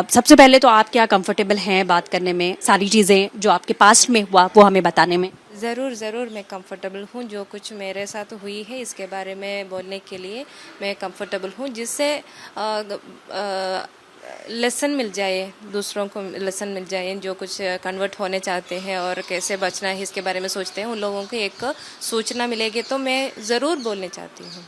सबसे पहले तो आप क्या कंफर्टेबल हैं बात करने में, सारी चीज़ें जो आपके पास्ट में हुआ वो हमें बताने में? ज़रूर ज़रूर मैं कंफर्टेबल हूँ। जो कुछ मेरे साथ हुई है इसके बारे में बोलने के लिए मैं कंफर्टेबल हूँ, जिससे लेसन मिल जाए, दूसरों को लेसन मिल जाए। जो कुछ कन्वर्ट होने चाहते हैं और कैसे बचना है इसके बारे में सोचते हैं, उन लोगों को एक सूचना मिलेगी, तो मैं ज़रूर बोलने चाहती हूँ।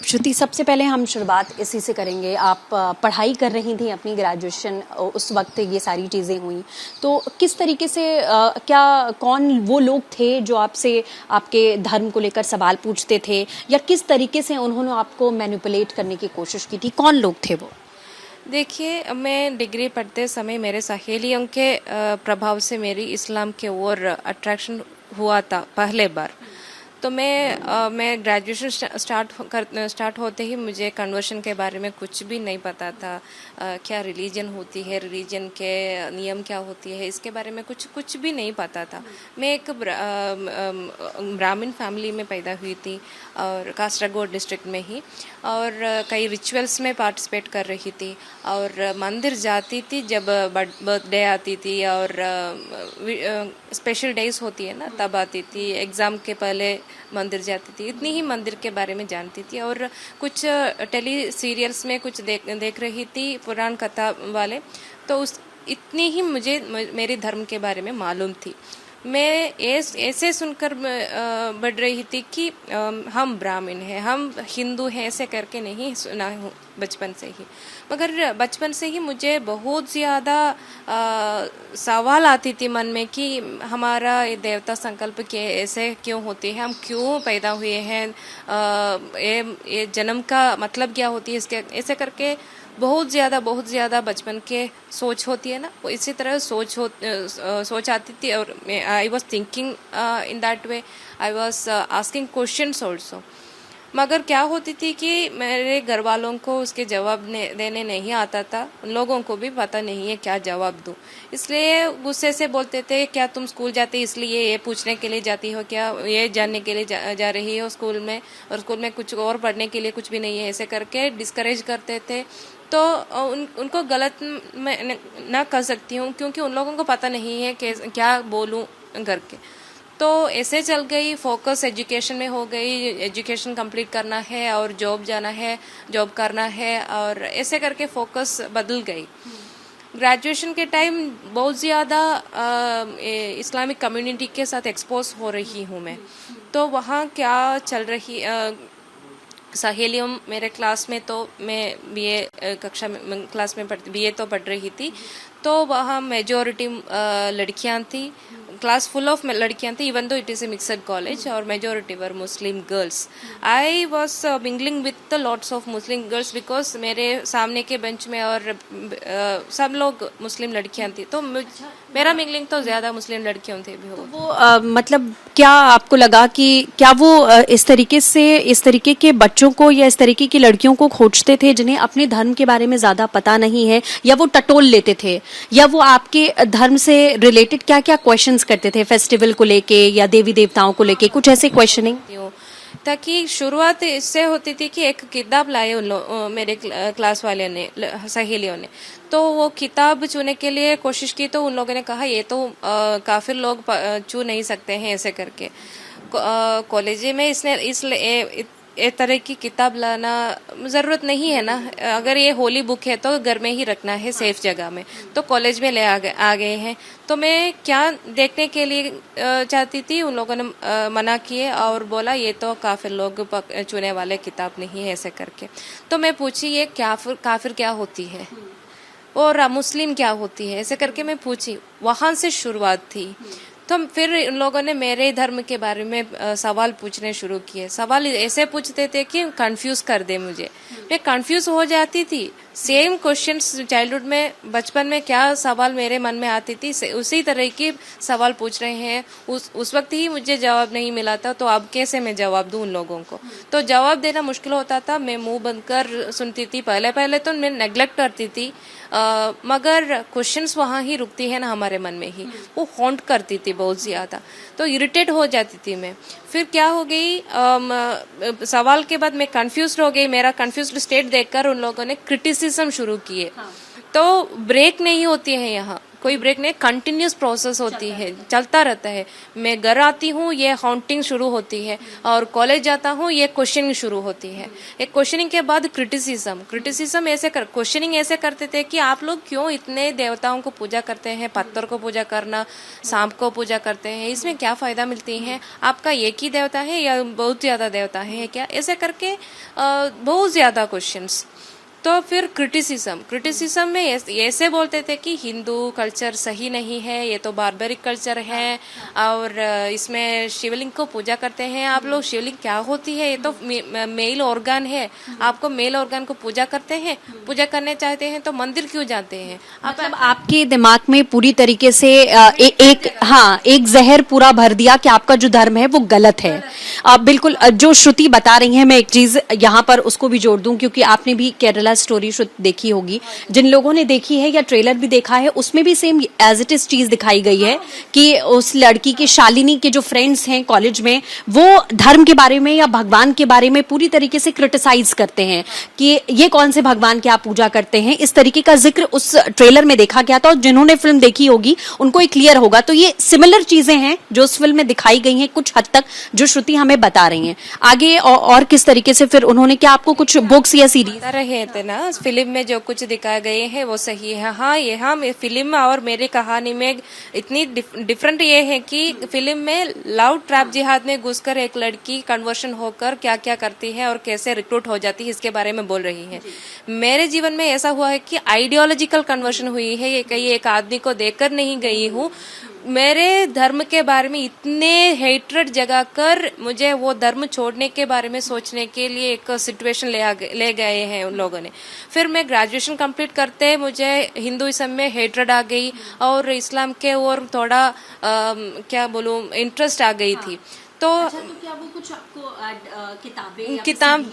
श्रुति, सबसे पहले हम शुरुआत इसी से करेंगे। आप पढ़ाई कर रही थी अपनी ग्रेजुएशन, उस वक्त ये सारी चीज़ें हुई, तो किस तरीके से क्या कौन वो लोग थे जो आपसे आपके धर्म को लेकर सवाल पूछते थे, या किस तरीके से उन्होंने आपको मैनिपुलेट करने की कोशिश की थी? कौन लोग थे वो? देखिए, मैं डिग्री पढ़ते समय मेरे सहेलियों के प्रभाव से मेरी इस्लाम के ओर अट्रैक्शन हुआ था पहले बार। तो मैं ग्रेजुएशन स्टार्ट होते ही मुझे कन्वर्शन के बारे में कुछ भी नहीं पता था। क्या रिलीजन होती है, रिलीजन के नियम क्या होती है, इसके बारे में कुछ भी नहीं पता था। मैं एक ब्राह्मण फैमिली में पैदा हुई थी और कासरगोड डिस्ट्रिक्ट में ही, और कई रिचुअल्स में पार्टिसिपेट कर रही थी और मंदिर जाती थी जब बर्थडे आती थी और स्पेशल डेज होती है ना, तब आती थी। एग्ज़ाम के पहले मंदिर जाती थी। इतनी ही मंदिर के बारे में जानती थी, और कुछ टेली सीरियल्स में कुछ देख रही थी पुराण कथा वाले, तो उस इतनी ही मुझे मेरे धर्म के बारे में मालूम थी। मैं ऐसे सुनकर बढ़ रही थी कि हम ब्राह्मण हैं, हम हिंदू हैं, ऐसे करके नहीं सुना हूँ बचपन से ही। मगर बचपन से ही मुझे बहुत ज़्यादा सवाल आती थी मन में कि हमारा ये देवता संकल्प के ऐसे क्यों होते हैं, हम क्यों पैदा हुए हैं, ये जन्म का मतलब क्या होती है, इसके ऐसे करके बहुत ज़्यादा बचपन के सोच होती है ना, वो इसी तरह सोच आती थी। और I was thinking in that way, I was asking questions also. मगर क्या होती थी कि मेरे घर वालों को उसके जवाब देने नहीं आता था, उन लोगों को भी पता नहीं है क्या जवाब दूँ, इसलिए गुस्से से बोलते थे, क्या तुम स्कूल जाते इसलिए ये पूछने के लिए जाती हो, क्या ये जानने के लिए जा रही हो स्कूल में, और स्कूल में कुछ और पढ़ने के लिए कुछ भी नहीं है, ऐसे करके डिस्करेज करते थे। तो उनको गलत मैं ना कर सकती हूँ, क्योंकि उन लोगों को पता नहीं है कि क्या बोलूँ करके। तो ऐसे चल गई, फोकस एजुकेशन में हो गई, एजुकेशन कंप्लीट करना है और जॉब जाना है, जॉब करना है, और ऐसे करके फोकस बदल गई। ग्रेजुएशन के टाइम बहुत ज़्यादा इस्लामिक कम्युनिटी के साथ एक्सपोज हो रही हूँ मैं। तो वहाँ क्या चल रही सहेलियों मेरे क्लास में, तो मैं बीए कक्षा में क्लास में बीए तो पढ़ रही थी, तो वहाँ मेजॉरिटी लड़कियाँ थी, क्लास फुल ऑफ लड़कियाँ थी, even though it is a mixed college, और majority were Muslim girls. I was mingling with the lots of Muslim girls, because मेरे सामने के बेंच में और सब लोग मुस्लिम लड़कियाँ थी, तो मेरा मिंगलिंग तो ज़्यादा मुस्लिम लड़कियों थे भी हो। तो वो मतलब क्या आपको लगा कि क्या वो इस तरीके के बच्चों को या इस तरीके की लड़कियों को खोजते थे जिन्हें अपने धर्म के बारे में ज़्यादा पता नहीं है, या वो टटोल लेते थे, या वो आपके धर्म से रिलेटेड क्या क्या क्वेश्चंस करते थे, फेस्टिवल को लेके या देवी देवताओं को लेके, कुछ ऐसे क्वेश्चनिंग? ताकि शुरुआत इससे होती थी कि एक किताब लाए मेरे क्लास वाले ने, सहेलियों ने, तो वो किताब चुनने के लिए कोशिश की, तो उन लोगों ने कहा ये तो काफिर लोग चुन नहीं सकते हैं, ऐसे करके। कॉलेज में इसलिए एक तरह की किताब लाना ज़रूरत नहीं है ना, अगर ये होली बुक है तो घर में ही रखना है सेफ जगह में, तो कॉलेज में ले आ गए हैं। तो मैं क्या देखने के लिए चाहती थी, उन लोगों ने मना किए और बोला ये तो काफिर लोग चुने वाले किताब नहीं है, ऐसे करके। तो मैं पूछी ये काफिर क्या होती है और मुस्लिम क्या होती है, ऐसे करके मैं पूछी, वहाँ से शुरुआत थी। तो फिर उन लोगों ने मेरे धर्म के बारे में सवाल पूछने शुरू किए। सवाल ऐसे पूछते थे कि कंफ्यूज कर दे मुझे, मैं कंफ्यूज हो जाती थी। सेम क्वेश्चंस चाइल्डहुड में, बचपन में क्या सवाल मेरे मन में आती थी, उसी तरह की सवाल पूछ रहे हैं। उस वक्त ही मुझे जवाब नहीं मिला था, तो अब कैसे मैं जवाब दूं उन लोगों को। तो जवाब देना मुश्किल होता था, मैं मुंह बंद कर सुनती थी। पहले तो मैं नेग्लेक्ट करती थी, मगर क्वेश्चंस वहाँ ही रुकती है ना हमारे मन में ही, वो हॉन्ट करती थी बहुत ज़्यादा, तो इरिटेट हो जाती थी मैं। फिर क्या हो गई, सवाल के बाद मैं कंफ्यूज हो गई, मेरा कंफ्यूज्ड स्टेट देखकर उन लोगों ने क्रिटिसिज्म शुरू किए। तो ब्रेक नहीं होती है यहाँ, कोई ब्रेक नहीं, कंटिन्यूस प्रोसेस होती है, चलता रहता है। मैं घर आती हूँ, ये हाउंटिंग शुरू होती है, और कॉलेज जाता हूँ, ये क्वेश्चनिंग शुरू होती है। एक क्वेश्चनिंग के बाद क्रिटिसिज्म ऐसे क्वेश्चनिंग ऐसे करते थे कि आप लोग क्यों इतने देवताओं को पूजा करते हैं, पत्थर को पूजा करना, सांप को पूजा करते हैं, इसमें क्या फायदा मिलती है, आपका एक ही देवता है या बहुत ज्यादा देवता है क्या, ऐसे करके बहुत ज्यादा क्वेश्चंस। तो फिर क्रिटिसिज्म में ऐसे बोलते थे कि हिंदू कल्चर सही नहीं है, ये तो बार्बरिक कल्चर है, और इसमें शिवलिंग को पूजा करते हैं आप लोग। शिवलिंग क्या होती है, ये तो मेल ऑर्गन है, आपको मेल ऑर्गन को पूजा करते हैं, पूजा करने चाहते हैं तो मंदिर क्यों जाते हैं। मतलब आपके दिमाग में पूरी तरीके से एक जहर पूरा भर दिया कि आपका जो धर्म है वो गलत है। बिल्कुल जो श्रुति बता रही है, मैं एक चीज यहाँ पर उसको भी जोड़ दूं, क्योंकि आपने भी केरला स्टोरी देखी होगी, जिन लोगों ने देखी है या ट्रेलर भी देखा है, उसमें भी सेम एज इट इज चीज दिखाई गई है कि उस लड़की के, शालिनी के जो फ्रेंड्स हैं कॉलेज में, वो धर्म के बारे में या भगवान के बारे में पूरी तरीके से क्रिटिसाइज करते हैं कि ये कौन से भगवान की आप पूजा करते हैं। इस तरीके का जिक्र उस ट्रेलर में देखा गया था, और जिन्होंने फिल्म देखी होगी उनको ये क्लियर होगा। तो ये सिमिलर चीजें हैं जो उस फिल्म में दिखाई गई हैं कुछ हद तक, जो श्रुति हमें बता रही हैं। आगे और किस तरीके से फिर उन्होंने, क्या आपको कुछ बुक्स या सीरीज रहे थे ना, फिल्म में जो कुछ दिखाए गए हैं वो सही है। हाँ, यहाँ फिल्म और मेरी कहानी में इतनी डिफरेंट ये है कि फिल्म में लव ट्रैप जिहाद में घुसकर एक लड़की कन्वर्शन होकर क्या क्या करती है और कैसे रिक्रूट हो जाती है, इसके बारे में बोल रही है। मेरे जीवन में ऐसा हुआ है कि आइडियोलॉजिकल कन्वर्शन हुई है, ये कहीं एक आदमी को देखकर नहीं गई हूँ। मेरे धर्म के बारे में इतने हेट्रेड जगा कर मुझे वो धर्म छोड़ने के बारे में सोचने के लिए एक सिचुएशन ले गए हैं उन लोगों ने। फिर मैं ग्रेजुएशन कंप्लीट करते मुझे हिंदुइज्म में हेट्रेड आ गई और इस्लाम के और थोड़ा क्या बोलूं इंटरेस्ट आ गई थी। तो क्या वो कुछ आपको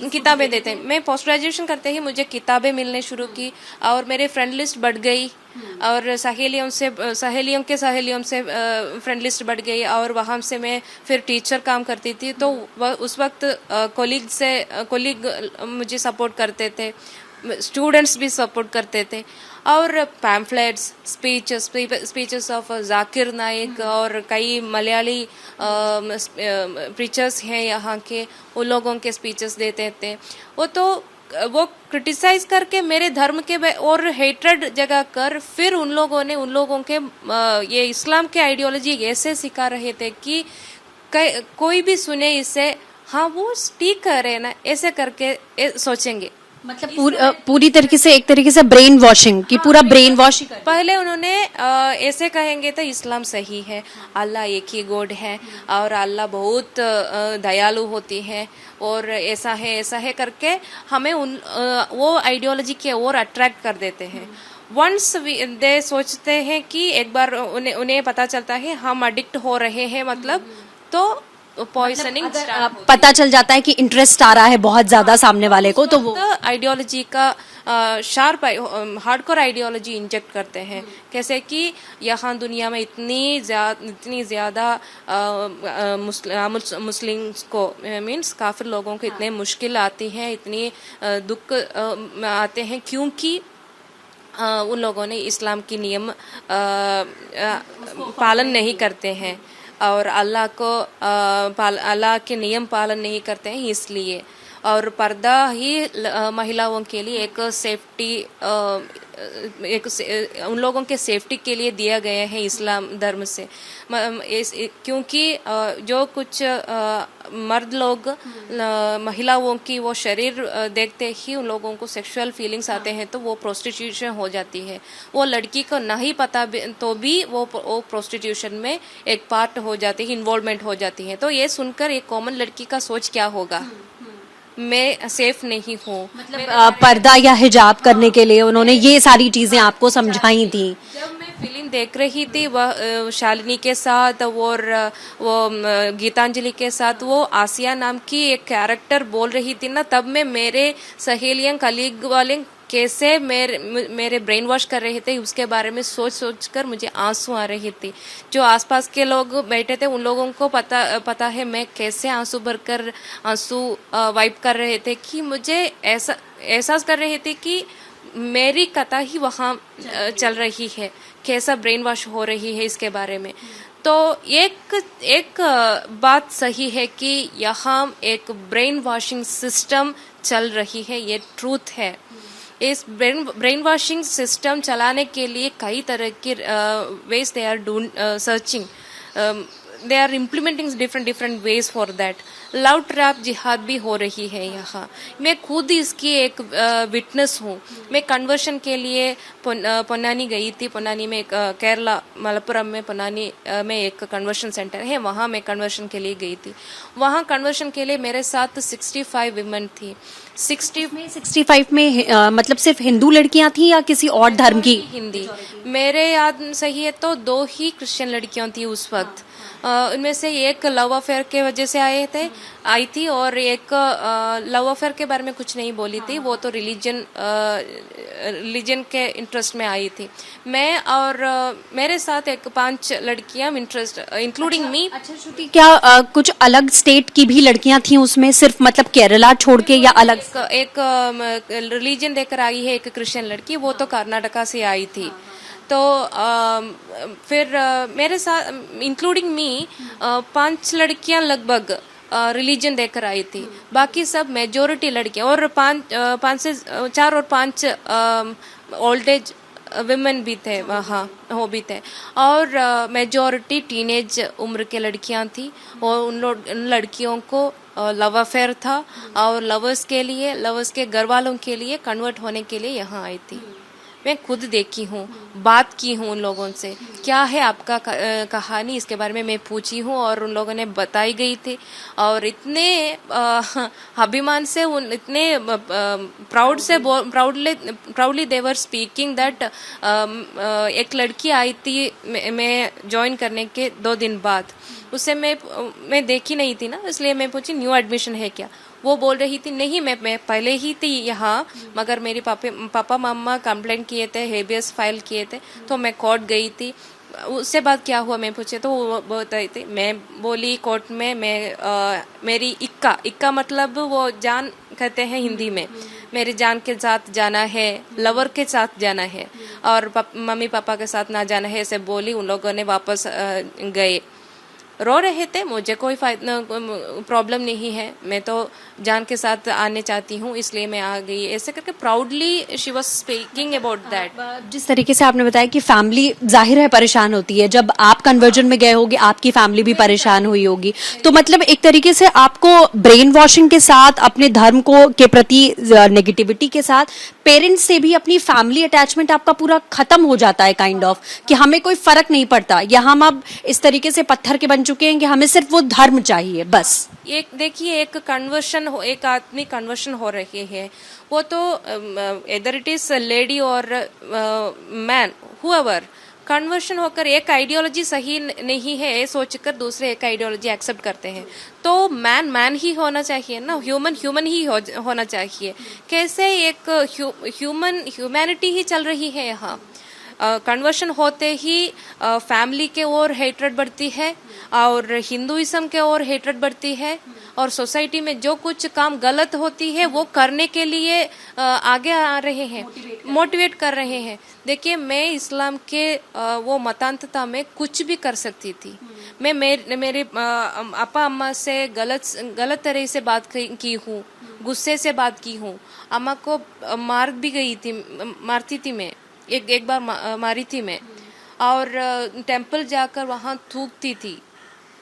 किताबें देते हैं। मैं पोस्ट ग्रेजुएशन करते ही मुझे किताबें मिलने शुरू की और मेरे फ्रेंड लिस्ट बढ़ गई और सहेलियों से फ्रेंड लिस्ट बढ़ गई और वहाँ से मैं फिर टीचर काम करती थी। तो उस वक्त कोलीग मुझे सपोर्ट करते थे, स्टूडेंट्स भी सपोर्ट करते थे और pamphlets, speeches of Zakir Naik और कई मलयाली प्रीचर्स हैं यहाँ के, उन लोगों के स्पीचेस देते थे। वो क्रिटिसाइज करके मेरे धर्म के और हेट्रेड जगा कर फिर उन लोगों के ये इस्लाम के आइडियोलॉजी ऐसे सिखा रहे थे कि कोई भी सुने इसे, हाँ वो ठीक कर रहे ना, ऐसे करके सोचेंगे। मतलब पूरी तरीके से एक तरीके से ब्रेन वॉशिंग की, पूरा ब्रेन वॉश। पहले उन्होंने ऐसे कहेंगे तो इस्लाम सही है, अल्लाह एक ही गॉड है और अल्लाह बहुत दयालु होती है और ऐसा है करके हमें वो आइडियोलॉजी की ओर अट्रैक्ट कर देते हैं। वंस दे सोचते हैं कि एक बार उन्हें पता चलता है हम एडिक्ट हो रहे हैं, मतलब तो पॉइजनिंग पता चल जाता है कि इंटरेस्ट आ रहा है बहुत ज्यादा सामने वाले को, तो वो आइडियोलॉजी का शार्प हार्डकोर आइडियोलॉजी इंजेक्ट करते हैं। कैसे कि यहाँ दुनिया में इतनी ज्यादा मुस्लिम्स को मीन्स काफिर लोगों को इतने मुश्किल आती है, इतनी दुख आते हैं क्योंकि उन लोगों ने इस्लाम की नियम पालन नहीं करते हैं और अल्लाह के नियम पालन नहीं करते हैं, इसलिए। और पर्दा ही महिलाओं के लिए एक सेफ्टी, उन लोगों के सेफ्टी के लिए दिया गया है इस्लाम धर्म से। क्योंकि जो कुछ मर्द लोग महिलाओं की वो शरीर देखते ही उन लोगों को सेक्सुअल फीलिंग्स आते हैं, तो वो प्रोस्टिट्यूशन हो जाती है। वो लड़की को नहीं पता तो भी वो प्रोस्टिट्यूशन में एक पार्ट हो जाती है, इन्वॉल्वमेंट हो जाती है। तो ये सुनकर एक कॉमन लड़की का सोच क्या होगा, मैं सेफ नहीं हूँ। मतलब पर्दा या हिजाब करने के लिए उन्होंने ये सारी चीजें आपको समझाई थी। जब मैं फिल्म देख रही थी वह शालिनी के साथ और वो गीतांजलि के साथ वो आसिया नाम की एक कैरेक्टर बोल रही थी ना, तब मैं मेरे सहेलियां कलीग वाले कैसे मेरे ब्रेन वॉश कर रहे थे, उसके बारे में सोच कर मुझे आंसू आ रहे थे। जो आसपास के लोग बैठे थे उन लोगों को पता है मैं कैसे आंसू भरकर आंसू वाइप कर रहे थे, कि मुझे ऐसा एहसास कर रहे थे कि मेरी कथा ही वहाँ चल रही है, कैसा ब्रेन वॉश हो रही है इसके बारे में। तो एक बात सही है कि यहाँ एक ब्रेन वॉशिंग सिस्टम चल रही है, ये ट्रूथ है। इस ब्रेन वॉशिंग सिस्टम चलाने के लिए कई तरह के ways they are searching, they are implementing different ways for that. Love trap जिहाद भी हो रही है यहाँ। मैं खुद इसकी एक विटनेस हूँ। मैं कन्वर्शन के लिए पोन्नानी गई थी। पोन्नानी में केरला मलप्पुरम में पोन्नानी में एक कन्वर्शन सेंटर है, वहाँ मैं कन्वर्शन के लिए गई थी। वहाँ कन्वर्शन के लिए मेरे साथ 65 विमेन थी। 65 में मतलब सिर्फ हिंदू लड़कियां थी या किसी और धर्म की? हिंदी। मेरे याद सही है तो 2 ही क्रिश्चियन लड़कियां थी उस वक्त। उनमें से एक लव अफेयर के वजह से आई थी और एक लव अफेयर के बारे में कुछ नहीं बोली थी, वो तो रिलीजन के इंटरेस्ट में आई थी। मैं और मेरे साथ एक 5 लड़कियां इंटरेस्ट इंक्लूडिंग मी। अच्छा श्रुति, क्या कुछ अलग स्टेट की भी लड़कियां थी उसमें, सिर्फ मतलब केरला छोड़ के, या अलग? एक रिलीजन देकर आई है एक क्रिश्चियन लड़की, वो तो कर्नाटका से आई थी। तो फिर मेरे साथ इंक्लूडिंग मी 5 लड़कियां लगभग रिलीजन देकर आई थी, बाकी सब मेजोरिटी लड़कियां, और 4 और 5 ओल्ड एज विमेन भी थे वहाँ, वो भी थे, और मेजोरिटी टीनेज उम्र के लड़कियां थी। और उन लड़कियों को लव अफेयर था और लवर्स के घर वालों के लिए कन्वर्ट होने के लिए यहाँ आई थी। मैं खुद देखी हूँ, बात की हूँ उन लोगों से, क्या है आपका कहानी, इसके बारे में मैं पूछी हूँ और उन लोगों ने बताई गई थी। और इतने अभिमान से, इतने proudly they were speaking that एक लड़की आई थी मैं ज्वाइन करने के 2 दिन बाद। उससे मैं देखी नहीं थी ना, इसलिए मैं पूछी न्यू एडमिशन है क्या। वो बोल रही थी नहीं, मैं पहले ही थी यहाँ, मगर मेरे पापा मामा कंप्लेंट किए थे, हेबियस फाइल किए थे, तो मैं कोर्ट गई थी। उससे बाद क्या हुआ मैं पूछे तो वो बताई थी। मैं बोली कोर्ट में मेरी इक्का मतलब वो जान कहते हैं हिंदी में, मेरी जान के साथ जाना है, लवर के साथ जाना है और मम्मी पापा के साथ ना जाना है, ऐसे बोली। उन लोगों ने वापस गए, रो रहे थे। मुझे कोई प्रॉब्लम नहीं है, मैं तो जान के साथ आने चाहती हूँ, इसलिए मैं आ गई, ऐसे करके proudly she was speaking about that. जिस तरीके से आपने बताया कि फैमिली जाहिर है परेशान होती है, जब आप कन्वर्जन में गए होगे आपकी फैमिली भी परेशान हुई होगी, तो मतलब एक तरीके से आपको ब्रेन वॉशिंग के साथ, अपने धर्म को के प्रति नेगेटिविटी के साथ, पेरेंट्स से भी अपनी फैमिली अटैचमेंट आपका पूरा खत्म हो जाता है, काइंड ऑफ कि हमें कोई फर्क नहीं पड़ता, या हम अब इस तरीके से पत्थर के बन चुके हैं कि हमें सिर्फ वो धर्म चाहिए बस। एक देखिए, एक आदमी कन्वर्शन हो रही है, वो तो इधर इट इज लेडी और मैन, हुएवर, कन्वर्शन होकर एक आइडियोलॉजी सही नहीं है ये सोचकर दूसरे एक आइडियोलॉजी एक्सेप्ट करते हैं, तो मैन ही होना चाहिए ना, ह्यूमन ही होना चाहिए। कैसे एक ह्यूमैनिटी ही चल रही है यहाँ। कन्वर्शन होते ही फैमिली के ओर हेट्रेड बढ़ती है और हिंदुइज्म के ओर हेट्रेड बढ़ती है, और सोसाइटी में जो कुछ काम गलत होती है वो करने के लिए आगे आ रहे हैं, मोटिवेट कर रहे हैं। देखिए, मैं इस्लाम के वो मतांतता में कुछ भी कर सकती थी। मैं मेरे अपा अम्मा से गलत तरह से बात की हूँ, गुस्से से बात की हूँ, अम्मा को मारती थी मैं, एक बार मारी थी मैं, और टेंपल जाकर वहाँ थूकती थी,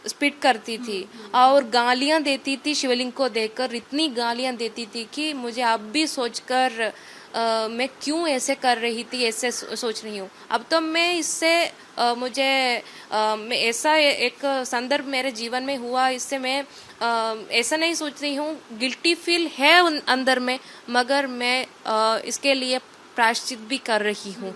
स्पिट करती थी और गालियाँ देती थी शिवलिंग को देखकर। इतनी गालियाँ देती थी कि मुझे अब भी सोचकर मैं क्यों ऐसे कर रही थी, ऐसे सोच रही हूँ। अब तो मैं इससे मैं ऐसा एक संदर्भ मेरे जीवन में हुआ, इससे मैं ऐसा नहीं सोच रही हूँ, गिल्टी फील है अंदर में, मगर मैं इसके लिए प्रायश्चित भी कर रही हूँ।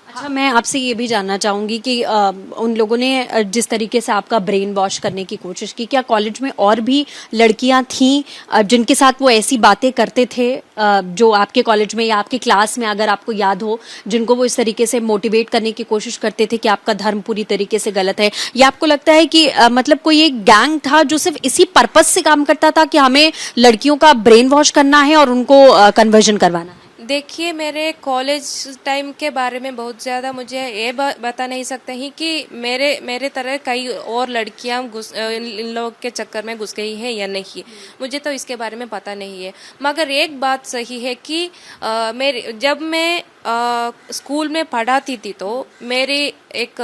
अच्छा, मैं आपसे ये भी जानना चाहूंगी कि उन लोगों ने जिस तरीके से आपका ब्रेन वॉश करने की कोशिश की, क्या कॉलेज में और भी लड़कियां थीं जिनके साथ वो ऐसी बातें करते थे, जो आपके कॉलेज में या आपके क्लास में अगर आपको याद हो, जिनको वो इस तरीके से मोटिवेट करने की कोशिश करते थे कि आपका धर्म पूरी तरीके से गलत है? या आपको लगता है कि मतलब कोई एक गैंग था जो सिर्फ इसी पर्पज से काम करता था कि हमें लड़कियों का ब्रेन वॉश करना है और उनको कन्वर्जन करवाना है? देखिए, मेरे कॉलेज टाइम के बारे में बहुत ज़्यादा मुझे ये बता नहीं सकते हैं कि मेरे तरह कई और लड़कियां इन लोग के चक्कर में घुस गई हैं या नहीं, मुझे तो इसके बारे में पता नहीं है। मगर एक बात सही है कि जब मैं स्कूल में पढ़ाती थी तो मेरी एक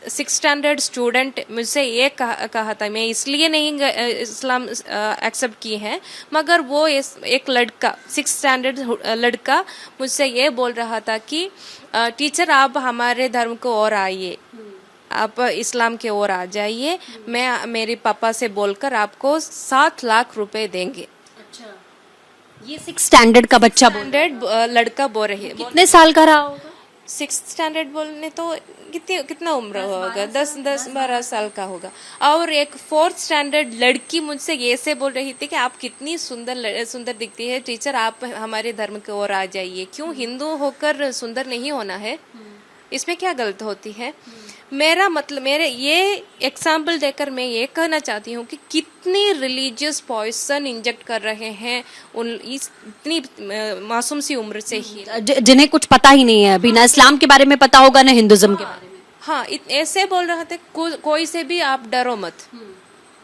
6th स्टैंडर्ड स्टूडेंट मुझसे ये कहा था, मैं इसलिए नहीं इस्लाम एक्सेप्ट की है, मगर वो एक लड़का 6th स्टैंडर्ड लड़का मुझसे ये बोल रहा था कि टीचर आप हमारे धर्म को और आइए, आप इस्लाम के ओर आ जाइए, मैं मेरे पापा से बोलकर आपको 7 लाख रुपए देंगे। अच्छा, ये 6 स्टैंडर्ड का बच्चा लड़का बोल रही है। कितने साल का रहा होगा? 6th स्टैंडर्ड बोलने तो कितना उम्र होगा, 10-12 साल का होगा। और एक 4th स्टैंडर्ड लड़की मुझसे ये से बोल रही थी कि आप कितनी सुंदर दिखती है टीचर, आप हमारे धर्म की ओर आ जाइए। क्यों हिंदू होकर सुंदर नहीं होना है? इसमें क्या गलत होती है? मेरे ये एग्जाम्पल देकर मैं ये कहना चाहती हूँ कि कितनी रिलीजियस पॉइजन इंजेक्ट कर रहे हैं इतनी मासूम सी उम्र से ही, जिन्हें कुछ पता ही नहीं है, अभी ना इस्लाम के बारे में पता होगा ना हिंदुज्म के बारे में। हाँ, ऐसे बोल रहे थे कोई से भी आप डरो मत,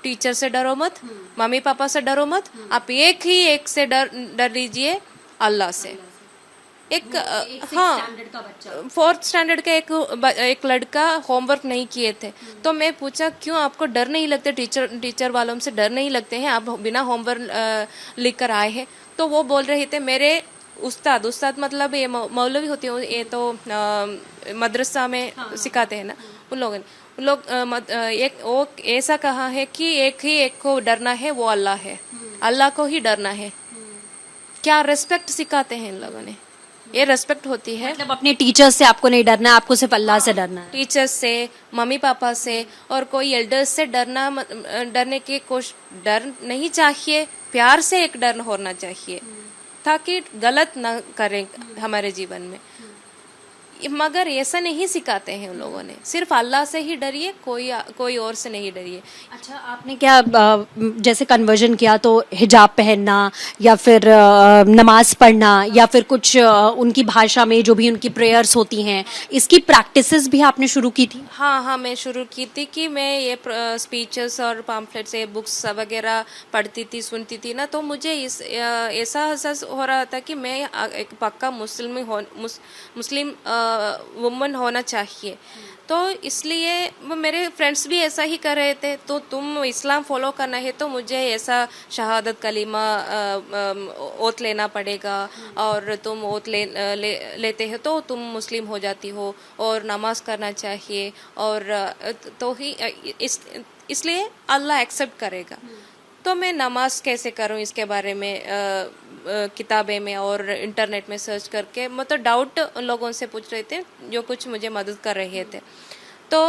टीचर से डरो मत, मम्मी पापा से डरो मत, आप एक से डर लीजिए, अल्लाह से। हाँ, 4th स्टैंडर्ड का एक लड़का होमवर्क नहीं किए थे, तो मैं पूछा क्यों आपको डर नहीं लगते, टीचर वालों से डर नहीं लगते हैं, आप बिना होमवर्क लिख कर आए हैं? तो वो बोल रहे थे मेरे उस्ताद मतलब ये मौलवी होते हैं, ये तो मदरसा में सिखाते हैं ना, उन लोग वो ऐसा कहा है कि एक को डरना है, वो अल्लाह है, अल्लाह को ही डरना है। क्या रेस्पेक्ट सिखाते हैं इन लोगों ने, ये रेस्पेक्ट होती है। मतलब अपने टीचर्स से आपको नहीं डरना है, आपको सिर्फ अल्लाह से डरना है। टीचर्स से, मम्मी पापा से और कोई एल्डर्स से डरने की कोशिश डर नहीं चाहिए, प्यार से एक डर होना चाहिए ताकि गलत ना करें हमारे जीवन में। मगर ऐसा नहीं सिखाते हैं उन लोगों ने, सिर्फ अल्लाह से ही डरिए, कोई और से नहीं डरिए। अच्छा, आपने क्या जैसे कन्वर्जन किया तो हिजाब पहनना या फिर नमाज पढ़ना या फिर कुछ उनकी भाषा में जो भी उनकी प्रेयर्स होती हैं, इसकी प्रैक्टिसेस भी आपने शुरू की थी? हाँ, मैं शुरू की थी कि मैं ये स्पीचेस और पम्फलेट्स, ये बुक्स वगैरह पढ़ती थी, सुनती थी ना, तो मुझे ऐसा एहसास हो रहा था कि मैं एक पक्का मुस्लिम वुमन होना चाहिए। तो इसलिए मेरे फ्रेंड्स भी ऐसा ही कर रहे थे, तो तुम इस्लाम फॉलो करना है तो मुझे ऐसा शहादत कलीमा ओत लेना पड़ेगा, और तुम ओत लेते हो तो तुम मुस्लिम हो जाती हो, और नमाज करना चाहिए, और तो ही इसलिए अल्लाह एक्सेप्ट करेगा। तो मैं नमाज कैसे करूं इसके बारे में किताबें में और इंटरनेट में सर्च करके मतलब डाउट उन लोगों से पूछ रहे थे जो कुछ मुझे मदद कर रहे थे। तो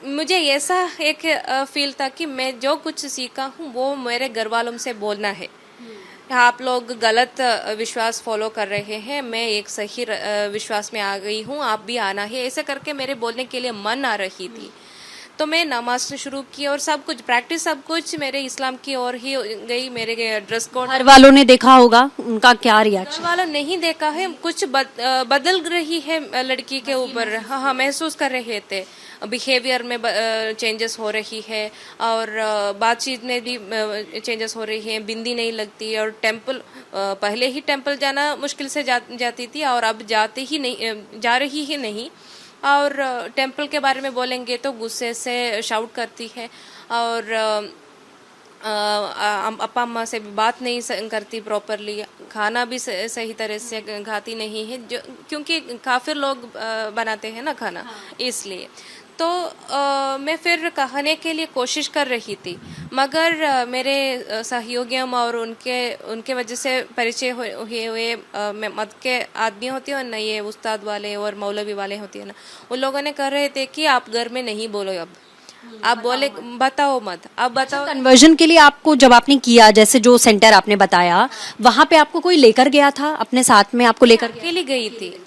मुझे ऐसा एक फील था कि मैं जो कुछ सीखा हूँ वो मेरे घर वालों से बोलना है। आप लोग गलत विश्वास फॉलो कर रहे हैं, मैं एक सही विश्वास में आ गई हूँ, आप भी आना है, ऐसे करके मेरे बोलने के लिए मन आ रही थी। तो मैं नमाज से शुरू की और सब कुछ प्रैक्टिस, सब कुछ मेरे इस्लाम की ओर ही गई। मेरे ड्रेस कोड घर वालों ने देखा होगा, उनका क्या रिएक्शन? घर वालों नहीं देखा है, कुछ बदल रही है लड़की के ऊपर। हाँ, महसूस कर रहे थे, बिहेवियर में चेंजेस हो रही है, और बातचीत में भी चेंजेस हो रही है, बिंदी नहीं लगती, और टेम्पल पहले ही टेम्पल जाना मुश्किल से जाती थी और अब जा रही ही नहीं। और टेम्पल के बारे में बोलेंगे तो गुस्से से शाउट करती है, और अपा अम्मा से भी बात नहीं करती प्रॉपरली, खाना भी सही तरह से खाती नहीं है, क्योंकि काफिर लोग बनाते हैं ना खाना, इसलिए। तो मैं फिर कहने के लिए कोशिश कर रही थी, मगर मेरे सहयोगियों और उनके वजह से परिचय हुए मत के आदमी होते हैं ना, ये उस्ताद वाले और मौलवी वाले होते हैं ना, उन लोगों ने कह रहे थे कि आप घर में नहीं बोलो, अब आप बोले बताओ मत, अब बताओ। कन्वर्जन के लिए आपको जब आपने किया, जैसे जो सेंटर आपने बताया, वहां पे आपको कोई लेकर गया था अपने साथ में, आपको लेकर गया?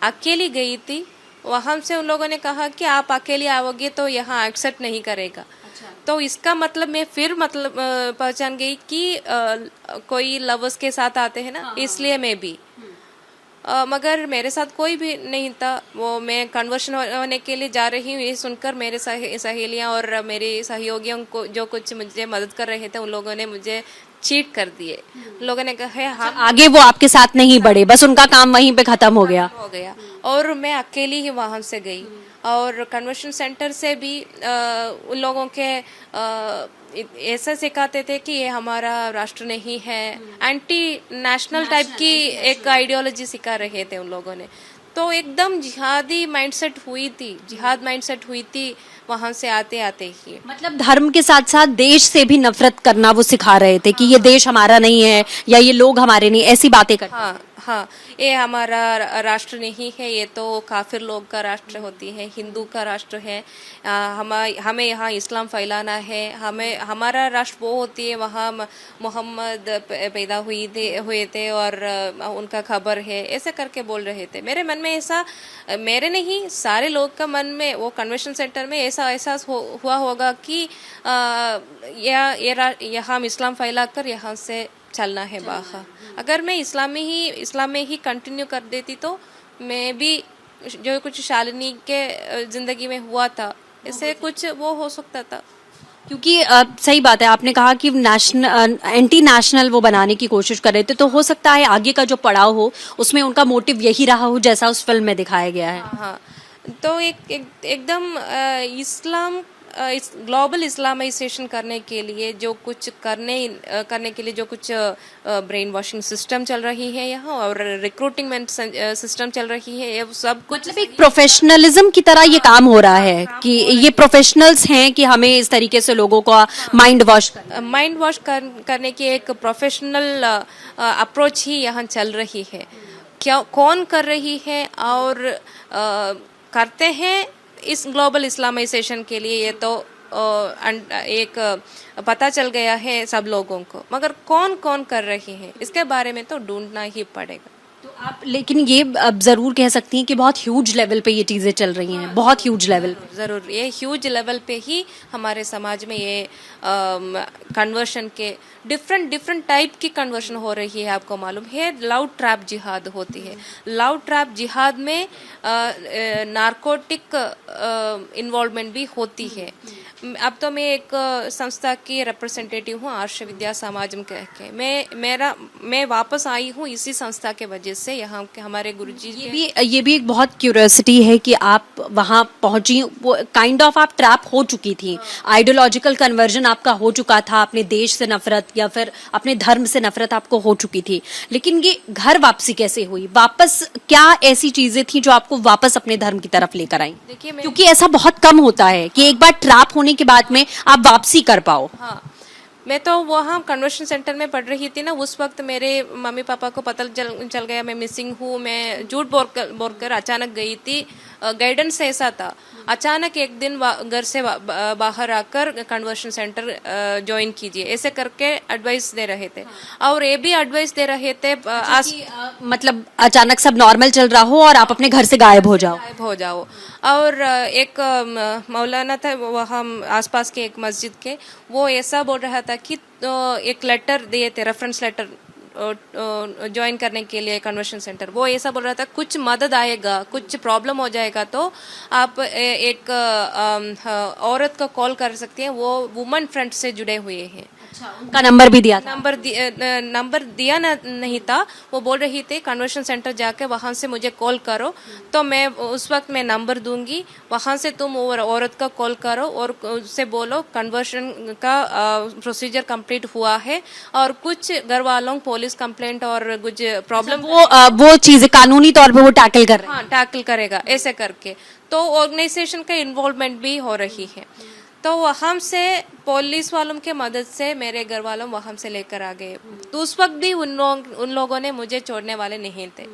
अकेली गई थी। वहां से उन लोगों ने कहा कि आप अकेले आओगे तो यहाँ एक्सेप्ट नहीं करेगा। तो इसका मतलब मैं फिर पहचान गई कि कोई लवर्स के साथ आते हैं ना, इसलिए मैं भी मगर मेरे साथ कोई भी नहीं था। वो मैं कन्वर्शन होने के लिए जा रही हूँ, ये सुनकर मेरे सहेलियां और मेरे सहयोगियों को जो कुछ मुझे मदद कर रहे थे, उन लोगों ने मुझे चीट कर दिए। लोगों ने कहा हाँ, आगे वो आपके साथ नहीं बढ़े, बस उनका काम वहीं पे खत्म हो गया। और मैं अकेली ही वहां से गई। और कन्वर्शन सेंटर से भी उन लोगों के ऐसा सिखाते थे कि ये हमारा राष्ट्र नहीं है, एंटी नेशनल टाइप की एक आइडियोलॉजी सिखा रहे थे उन लोगों ने। तो एकदम जिहादी माइंडसेट हुई थी वहां से आते आते ही। मतलब धर्म के साथ साथ देश से भी नफरत करना वो सिखा रहे थे कि ये देश हमारा नहीं है या ये लोग हमारे नहीं, ऐसी बातें करते। हाँ, ये हमारा राष्ट्र नहीं है, ये तो काफिर लोग का राष्ट्र होती है, हिंदू का राष्ट्र है। हमें यहाँ इस्लाम फैलाना है, हमें हमारा राष्ट्र वो होती है वहाँ मोहम्मद पैदा हुए थे और उनका खबर है, ऐसे करके बोल रहे थे। मेरे मन में ऐसा, मेरे नहीं सारे लोग का मन में वो कन्वेंशन सेंटर में ऐसा एहसास हुआ होगा कि हम इस्लाम फैलाकर यहाँ से चलना है बाहर। अगर मैं इस्लाम में ही कंटिन्यू कर देती तो मैं भी जो कुछ शालिनी के जिंदगी में हुआ था, इससे कुछ वो हो सकता था। क्योंकि सही बात है, आपने कहा कि नेशनल एंटी नेशनल वो बनाने की कोशिश कर रहे थे, तो हो सकता है आगे का जो पड़ाव हो उसमें उनका मोटिव यही रहा हो जैसा उस फिल्म में दिखाया गया है। हाँ, तो एकदम इस्लाम ग्लोबल इस्लामाइजेशन करने के लिए जो कुछ करने के लिए जो कुछ ब्रेन वॉशिंग सिस्टम चल रही है यहाँ, और रिक्रूटिंग सिस्टम चल रही है, ये सब कुछ मतलब एक प्रोफेशनलिज्म की तरह ये काम हो रहा है कि ये प्रोफेशनल्स हैं कि हमें इस तरीके से लोगों का माइंड वॉश करने की एक प्रोफेशनल अप्रोच ही यहाँ चल रही है। क्या कौन कर रही है और करते हैं इस ग्लोबल इस्लामाइजेशन के लिए, ये तो एक पता चल गया है सब लोगों को, मगर कौन कौन कर रही है इसके बारे में तो ढूंढना ही पड़ेगा। तो आप लेकिन ये अब जरूर कह सकती हैं कि बहुत ह्यूज लेवल पे ये चीजें चल रही हैं, बहुत ह्यूज लेवल पे। जरूर ये ह्यूज लेवल पे ही हमारे समाज में ये कन्वर्शन के डिफरेंट टाइप की कन्वर्शन हो रही है। आपको मालूम है लव ट्रैप जिहाद होती है। लव ट्रैप जिहाद में नारकोटिक इन्वॉल्वमेंट भी होती है। अब तो मैं एक संस्था की रिप्रेजेंटेटिव हूँ, आर्ष विद्या समाजम कह के। मैं वापस आई हूँ इसी संस्था के वजह से। यहाँ के हमारे गुरुजी ये भी एक बहुत क्यूरियोसिटी है कि आप वहाँ पहुंची, वो काइंड ऑफ आप ट्रैप हो चुकी थी, आइडियोलॉजिकल कन्वर्जन आपका हो चुका था, अपने देश से नफरत या फिर अपने धर्म से नफरत आपको हो चुकी थी। लेकिन ये घर वापसी कैसे हुई? वापस क्या ऐसी चीजें थी जो आपको वापस अपने धर्म की तरफ लेकर आई? देखिए, क्योंकि ऐसा बहुत कम होता है कि एक बार ट्रैप होने के बाद में आप वापसी कर पाओ। हाँ, मैं तो वहाँ कन्वर्शन सेंटर में पढ़ रही थी ना, उस वक्त मेरे मम्मी पापा को पता चल गया मैं मिसिंग हूँ। मैं झूठ बोलकर अचानक गई थी। गाइडेंस ऐसा था, अचानक एक दिन घर से बाहर आकर कन्वर्शन सेंटर ज्वाइन कीजिए, ऐसे करके एडवाइस दे रहे थे। और ये भी एडवाइस दे रहे थे मतलब अचानक सब नॉर्मल चल रहा हो और आप अपने घर से गायब हो जाओ। और एक मौलाना था वहाँ आसपास के एक मस्जिद के, वो ऐसा बोल रहा था कि एक लेटर दिए थे, रेफरेंस लेटर ज्वाइन करने के लिए कन्वर्शन सेंटर। वो ऐसा बोल रहा था कुछ मदद आएगा, कुछ प्रॉब्लम हो जाएगा तो आप एक औरत को कॉल कर सकती हैं, वो वुमन फ्रंट से जुड़े हुए हैं। उनका नंबर भी दिया था? नंबर दिया नहीं था। वो बोल रही थी कन्वर्शन सेंटर जाके वहां से मुझे कॉल करो, तो मैं उस वक्त मैं नंबर दूंगी, वहां से तुम औरत का कॉल करो और उससे बोलो कन्वर्शन का प्रोसीजर कंप्लीट हुआ है और कुछ घर वालों पुलिस कंप्लेंट और कुछ प्रॉब्लम वो चीजें कानूनी तौर पे वो टैकल कर रहे हैं। हाँ टैकल करेगा ऐसे करके, तो ऑर्गेनाइजेशन का इन्वॉल्वमेंट भी हो रही है। तो वहां से पुलिस वालों के मदद से मेरे घर वालों वहां से लेकर आ गए। तो उस वक्त भी उन लोगों ने मुझे छोड़ने वाले नहीं थे,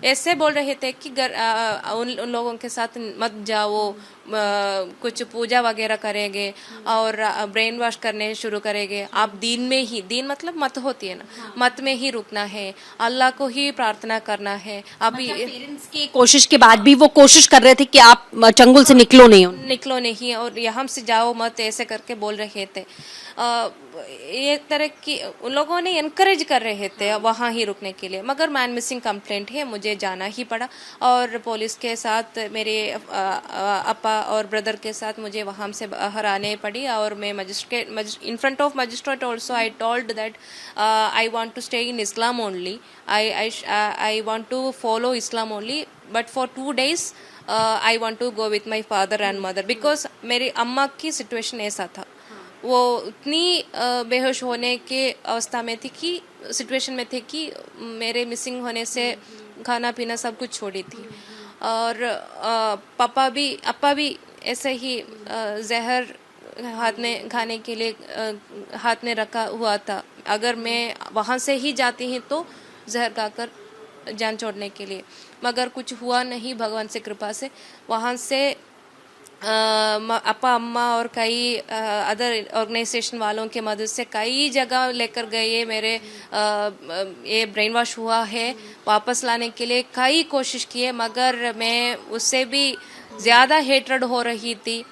ऐसे बोल रहे थे कि उन लोगों के साथ मत जाओ, कुछ पूजा वगैरह करेंगे और ब्रेन वॉश करने शुरू करेंगे, आप दीन में ही, दीन मतलब मत होती है ना, मत में ही रुकना है, अल्लाह को ही प्रार्थना करना है। अभी पेरेंट्स की कोशिश के बाद भी वो कोशिश कर रहे थे कि आप चंगुल से निकलो नहीं और यहाँ से जाओ मत, ऐसे करके बोल रहे थे। एक तरह की उन लोगों ने इनकरेज कर रहे थे वहाँ ही रुकने के लिए, मगर मैन मिसिंग कंप्लेंट है, मुझे जाना ही पड़ा और पुलिस के साथ मेरे अपा और ब्रदर के साथ मुझे वहाँ से बाहर आने पड़ी। और मैं magistrate in front of magistrate also I told that I want to stay in Islam only, I want to follow Islam only, but for 2 days I want to go with my father and mother, because मेरी अम्मा की situation ऐसा था, वो उतनी बेहोश होने के अवस्था में थी कि सिचुएशन में थे कि मेरे मिसिंग होने से खाना पीना सब कुछ छोड़ी थी। और अपा भी ऐसे ही जहर हाथ में खाने के लिए हाथ में रखा हुआ था, अगर मैं वहाँ से ही जाती हूँ तो जहर खाकर जान छोड़ने के लिए, मगर कुछ हुआ नहीं भगवान से कृपा से। वहाँ से अपा अम्मा और कई अदर ऑर्गेनाइजेशन वालों के मदद से कई जगह लेकर गए, मेरे ये ब्रेन वॉश हुआ है वापस लाने के लिए कई कोशिश किए, मगर मैं उससे भी ज़्यादा हेट्रेड हो रही थी।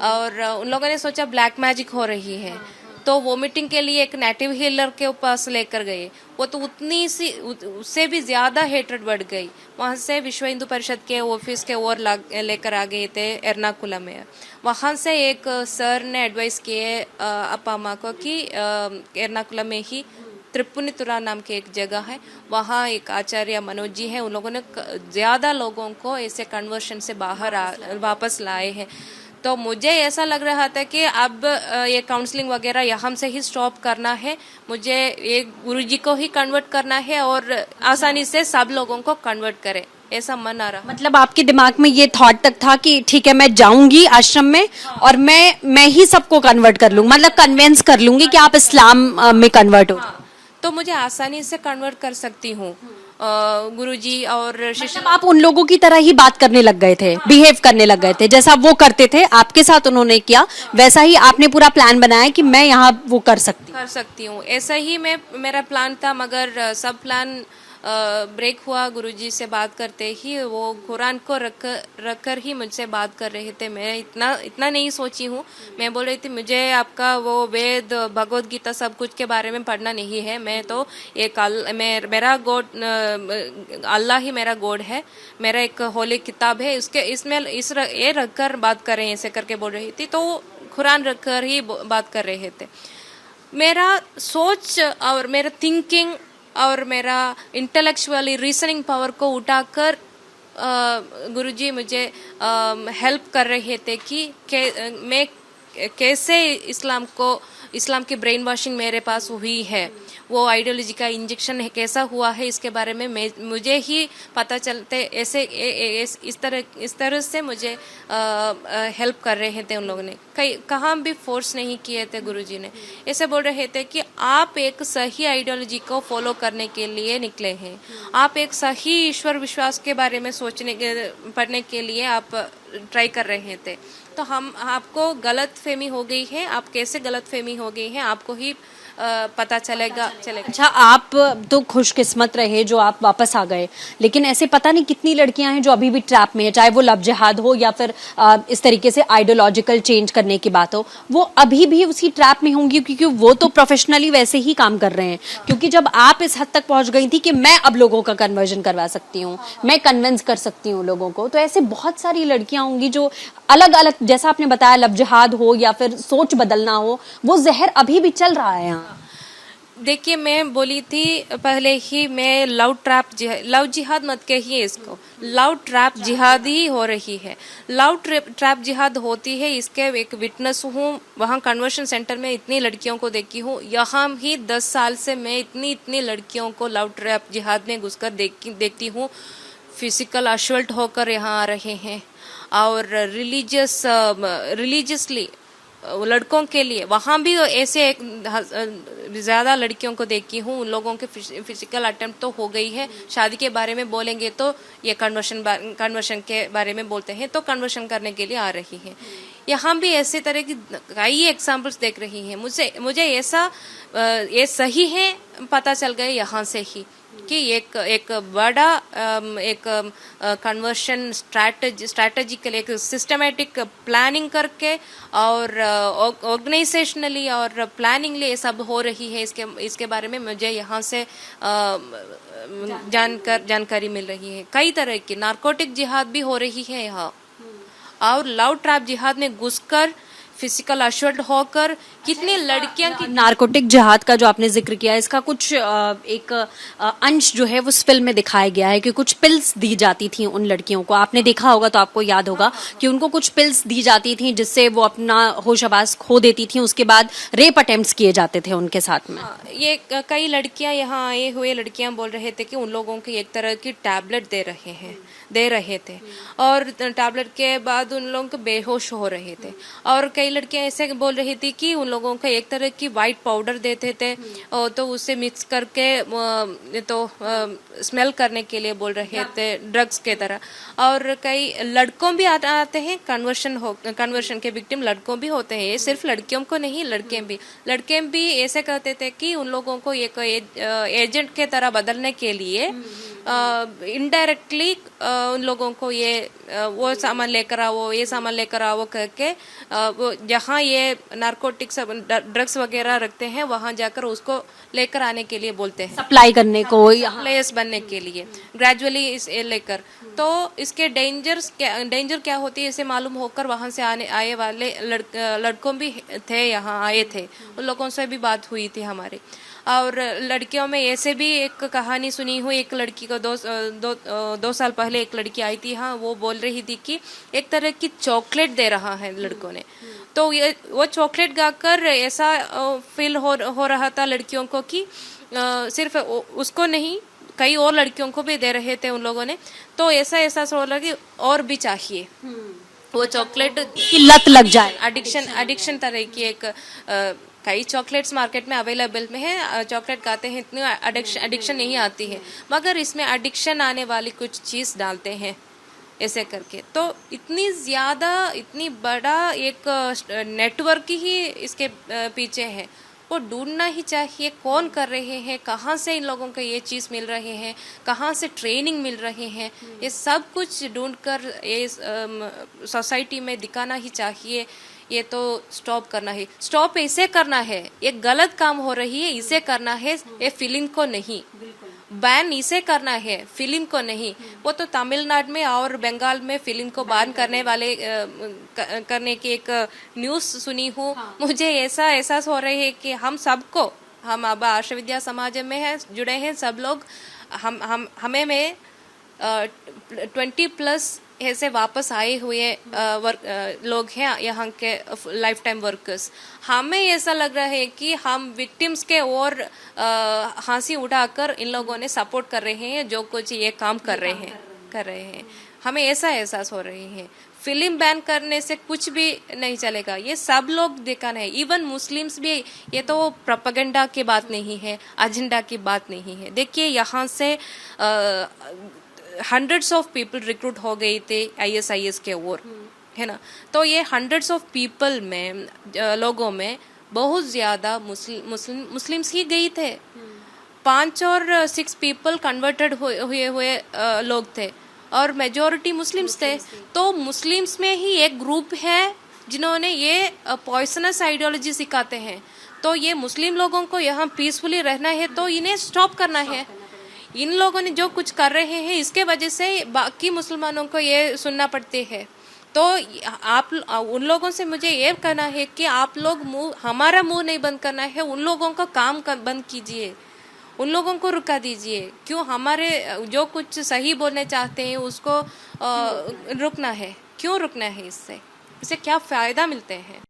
और उन लोगों ने सोचा ब्लैक मैजिक हो रही है, तो वोमिटिंग के लिए एक नेटिव हीलर के पास लेकर गए, वो तो उतनी सी उससे भी ज़्यादा हेट्रेड बढ़ गई। वहाँ से विश्व हिंदू परिषद के ऑफिस के ओर लेकर आ गए थे एर्नाकुलम में। वहाँ से एक सर ने एडवाइस किए अपा अम्मा को कि एर्नाकुलम में ही त्रिपुनितुरा नाम की एक जगह है, वहाँ एक आचार्य मनोज जी हैं, उन लोगों ने ज़्यादा लोगों को ऐसे कन्वर्शन से बाहर वापस लाए हैं। तो मुझे ऐसा लग रहा था कि अब ये काउंसलिंग वगैरह यहाँ से ही स्टॉप करना है, मुझे ये गुरुजी को ही कन्वर्ट करना है और आसानी से सब लोगों को कन्वर्ट करे, ऐसा मन आ रहा। मतलब आपके दिमाग में ये थॉट तक था कि ठीक है मैं जाऊंगी आश्रम में और मैं ही सबको कन्वर्ट कर लूंगी, मतलब कन्विंस कर लूंगी कि आप इस्लाम में कन्वर्ट हो। तो मुझे आसानी से कन्वर्ट कर सकती हूँ। गुरुजी और शिष्य, मतलब आप उन लोगों की तरह ही बात करने लग गए थे, बिहेव करने लग गए थे, जैसा वो करते थे आपके साथ उन्होंने किया, वैसा ही आपने पूरा प्लान बनाया कि मैं यहाँ वो कर सकती हूँ। ऐसा ही मेरा प्लान था, मगर सब प्लान ब्रेक हुआ। गुरुजी से बात करते ही वो कुरान को रखकर ही मुझसे बात कर रहे थे। मैं इतना नहीं सोची हूँ, मैं बोल रही थी मुझे आपका वो वेद भगवत गीता सब कुछ के बारे में पढ़ना नहीं है, मैं तो एक मेरा गॉड अल्लाह ही मेरा गॉड है, मेरा एक होली किताब है, ये रखकर बात कर रहे हैं, ऐसे करके बोल रही थी। तो कुरान रखकर ही बात कर रहे थे। मेरा सोच और मेरा थिंकिंग और मेरा इंटेलेक्चुअली रीजनिंग पावर को उठाकर गुरुजी मुझे हेल्प कर रहे थे कि मैं कैसे इस्लाम की ब्रेन वॉशिंग मेरे पास हुई है, वो आइडियोलॉजी का इंजेक्शन है कैसा हुआ है, इसके बारे में मुझे ही पता चलते, ऐसे इस तरह से मुझे हेल्प कर रहे थे उन लोगों ने। कहाँ भी फोर्स नहीं किए थे गुरुजी ने, ऐसे बोल रहे थे कि आप एक सही आइडियोलॉजी को फॉलो करने के लिए निकले हैं, आप एक सही ईश्वर विश्वास के बारे में पढ़ने के लिए आप ट्राई कर रहे थे, तो आपको गलत फहमी हो गई है, आप कैसे गलत फहमी हो गई है आपको ही पता चलेगा। अच्छा, आप तो खुशकिस्मत रहे जो आप वापस आ गए, लेकिन ऐसे पता नहीं कितनी लड़कियां हैं जो अभी भी ट्रैप में है, चाहे वो लव जिहाद हो या फिर इस तरीके से आइडियोलॉजिकल चेंज करने की बात हो, वो अभी भी उसी ट्रैप में होंगी, क्योंकि वो तो प्रोफेशनली वैसे ही काम कर रहे हैं। क्योंकि जब आप इस हद तक पहुंच गई थी कि मैं अब लोगों का कन्वर्जन करवा सकती हूँ, मैं कन्विंस कर सकती हूँ लोगों को, तो ऐसे बहुत सारी लड़कियां होंगी जो अलग अलग, जैसा आपने बताया लव जिहाद हो या फिर सोच बदलना हो, वो जहर अभी भी चल रहा है यहाँ। देखिए, मैं बोली थी पहले ही, मैं लव जिहाद मत कहिए इसको, लव ट्रैप जिहाद ही हो रही है। लव ट्रैप जिहाद होती है, इसके एक विटनेस हूँ। वहाँ कन्वर्शन सेंटर में इतनी लड़कियों को देखी हूँ, यहाँ ही 10 साल से मैं इतनी लड़कियों को लव ट्रैप जिहाद में घुसकर देखती हूँ। फिजिकल असल्ट होकर यहाँ आ रहे हैं, और रिलीजियसली लड़कों के लिए वहाँ भी ऐसे ज्यादा लड़कियों को देखी हूँ। उन लोगों के फिजिकल अटेम्प्ट तो हो गई है। शादी के बारे में बोलेंगे तो ये कन्वर्शन के बारे में बोलते हैं, तो कन्वर्शन करने के लिए आ रही है। यहाँ भी ऐसे तरह की कई एग्जाम्पल्स देख रही हैं। मुझे ऐसा ये सही है पता चल गए यहाँ से ही कि एक बड़ा एक कन्वर्शन स्ट्रैटेजिकल एक सिस्टमेटिक प्लानिंग करके और ऑर्गेनाइजेशनली और प्लानिंगली ये सब हो रही है। इसके बारे में मुझे यहाँ से जानकारी मिल रही है। कई तरह की नारकोटिक जिहाद भी हो रही है यहाँ, और लव ट्रैप जिहाद में घुसकर फिजिकल असल्ट होकर कितनी लड़कियां की नारकोटिक जिहाद का जो आपने जिक्र किया, इसका कुछ एक अंश जो है वो इस फिल्म में दिखाया गया है कि कुछ पिल्स दी जाती थी उन लड़कियों को। आपने देखा होगा तो आपको याद होगा कि उनको कुछ पिल्स दी जाती थी जिससे वो अपना होश आवास खो देती थी। उसके बाद रेप अटेम्प्ट्स किए जाते थे उनके साथ में। ये कई लड़कियां यहाँ आए हुए लड़कियां बोल रहे थे कि उन लोगों की एक तरह की टैबलेट दे रहे थे, और टैबलेट के बाद उन लोगों को बेहोश हो रहे थे। और कई लड़कियां ऐसे बोल रही थी कि उन लोगों को एक तरह की वाइट पाउडर देते थे, और तो उसे मिक्स करके तो स्मेल करने के लिए बोल रहे थे, ड्रग्स के तरह। और कई लड़कों भी आते हैं, कन्वर्शन के विक्टिम लड़कों भी होते हैं। ये सिर्फ लड़कियों को नहीं, लड़के भी ऐसे कहते थे कि उन लोगों को एक एजेंट के तरह बदलने के लिए इनडायरेक्टली उन लोगों को ये वो सामान लेकर आओ, ये सामान लेकर आओ करके वो जहाँ ये नारकोटिक्स ड्रग्स वगैरह रखते हैं वहाँ जाकर उसको लेकर आने के लिए बोलते हैं, सप्लाई करने को, प्लेयर्स बनने के लिए ग्रेजुअली इस लेकर। तो इसके डेंजर क्या होती है इसे मालूम होकर वहाँ से आए वाले लड़कों भी थे, यहाँ आए थे। उन लोगों से भी बात हुई थी हमारी। और लड़कियों में ऐसे भी एक कहानी सुनी हुई, एक लड़की को दो साल पहले एक लड़की आई थी, हाँ, वो बोल रही थी कि एक तरह की चॉकलेट दे रहा है लड़कों ने। तो ये वो चॉकलेट गाकर ऐसा फील हो रहा था लड़कियों को कि सिर्फ उसको नहीं, कई और लड़कियों को भी दे रहे थे उन लोगों ने। तो ऐसा एहसास हो रहा कि और भी चाहिए, वो चॉकलेट की लत लग जाए। एडिक्शन तरह की एक कई चॉकलेट्स मार्केट में अवेलेबल में है, चॉकलेट खाते हैं, इतनी एडिक्शन नहीं आती है, मगर इसमें एडिक्शन आने वाली कुछ चीज डालते हैं ऐसे करके। तो इतनी बड़ा एक नेटवर्क ही इसके पीछे है। वो ढूंढना ही चाहिए कौन कर रहे हैं, कहाँ से इन लोगों को ये चीज़ मिल रहे हैं, कहाँ से ट्रेनिंग मिल रहे हैं, ये सब कुछ ढूंढकर ये सोसाइटी में दिखाना ही चाहिए। ये तो स्टॉप करना है, स्टॉप ऐसे करना है, ये गलत काम हो रही है इसे करना है, ये फिल्म को नहीं बैन इसे करना है, फिल्म को नहीं। वो तो तमिलनाडु में और बंगाल में फिल्म को बैन करने की एक न्यूज़ सुनी हूँ। मुझे ऐसा एहसास हो रही है कि हम अब आर्ष विद्या समाज में है जुड़े हैं सब लोग, हमें में 20+ ऐसे वापस आए हुए लोग हैं यहाँ के लाइफ टाइम वर्कर्स। हमें ऐसा लग रहा है कि हम विक्टिम्स के और हंसी उठाकर इन लोगों ने सपोर्ट कर रहे हैं जो कुछ ये काम कर रहे हैं। हमें ऐसा एहसास हो रही है। फिल्म बैन करने से कुछ भी नहीं चलेगा, ये सब लोग दिखाना है, इवन मुस्लिम्स भी। ये तो प्रोपेगेंडा की बात नहीं है, एजेंडा की बात नहीं है। देखिए यहाँ से हंड्रेड्स ऑफ पीपल रिक्रूट हो गए थे ISIS के ओर, है ना। तो ये हंड्रेड्स ऑफ पीपल में लोगों में बहुत ज्यादा मुस्लिम्स ही गए थे। 5 और 6 पीपल कन्वर्टेड हुए लोग थे और मेजोरिटी मुस्लिम्स थे। तो मुस्लिम्स में ही एक ग्रुप है जिन्होंने ये पॉइजनस आइडियोलॉजी सिखाते हैं। तो ये मुस्लिम लोगों को यहाँ पीसफुली रहना है तो इन्हें स्टॉप करना है। इन लोगों ने जो कुछ कर रहे हैं इसके वजह से बाकी मुसलमानों को ये सुनना पड़ती है तो आप उन लोगों से मुझे ये कहना है कि आप लोग हमारा मुंह नहीं बंद करना है, उन लोगों का काम बंद कीजिए, उन लोगों को रुका दीजिए। क्यों हमारे जो कुछ सही बोलने चाहते हैं उसको रुकना है, क्यों रुकना है? इससे क्या फायदा मिलते हैं?